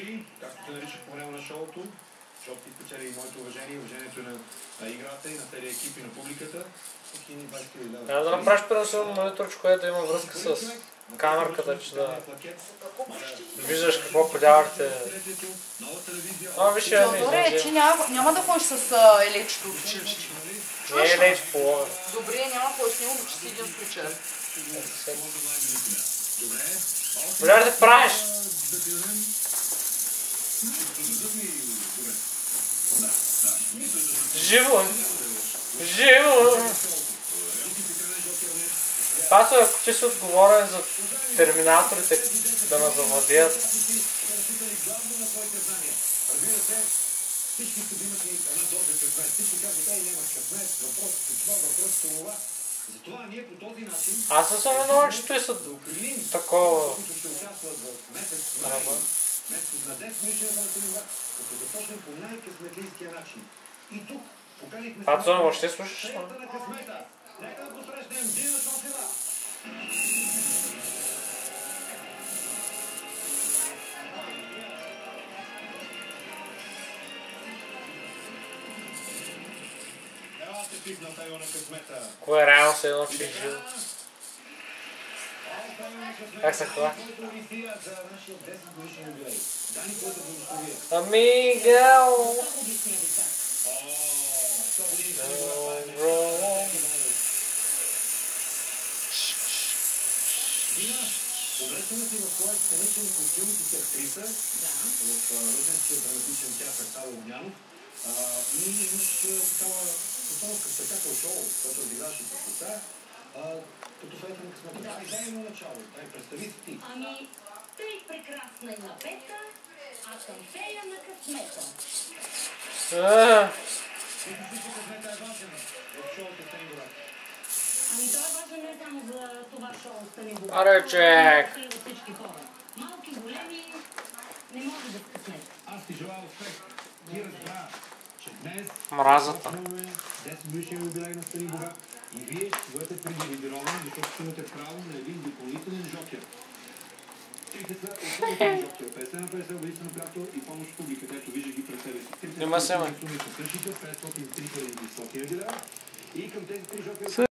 Жури, както те наричах по време на шоуто, защото ти спечели и моето уважение, уважението на играта и на целия екип и на публиката. Трябва да направиш преносимо мониторче, което да има връзка с камерката, че да виждаш какво подявате. Виж, Добре, че няма да ходиш с елечето от училище. Не е елеч по лога. Добре, няма да ходиш с него, че си един случай. Бля, да правиш! Живо! Живо! Аз ако ти си отговорен за терминаторите да ме завладеят. Всички искат да имат една доза късмет. Всички казват, нямаш късмет, въпросът е това, въпросът е това. Затова ние по този начин... Аз не съм виновен, че той са такова... които ще участват в месец на 10 годишната на Треноград, като започнем по най-късметлийския начин. И тук поканихме... Пацан, въобще слушаш? Среща на късмета. Нека да посрещнем Дина Софева. Кое е реално се едно, че е живо? Как се хваща? Амигел! Облечена си в своя сценичен костюм и си актриса в Русенския драматичен театър Сава Огнянов и имаш такава постановка, спектакъл шоу, който разиграваш и с деца, като фейта на късмета. Дай едно начало, представи си ти. Ами, тъй прекрасна и напета, а съм фея на късмета. Късмета е важен в шоуто в Треноград. Ами той е важен не само за това шоу в Треноград. Аре, чек! Всички хора. Малки, големи, не може да скъснеш. Аз ти желая успех. Ти разбра, че днес Мразата. 10 годишен юбилей на Треноград и вие ще бъдете привилегировани, защото ще имате право на един допълнителен жокер. Трите са основните жокер. 50 на 50 годишна приятел и помощ в публиката. Ето вижда ги пред себе си. Трите суми са същите, 500 и 3100 лева. И към тези три жокера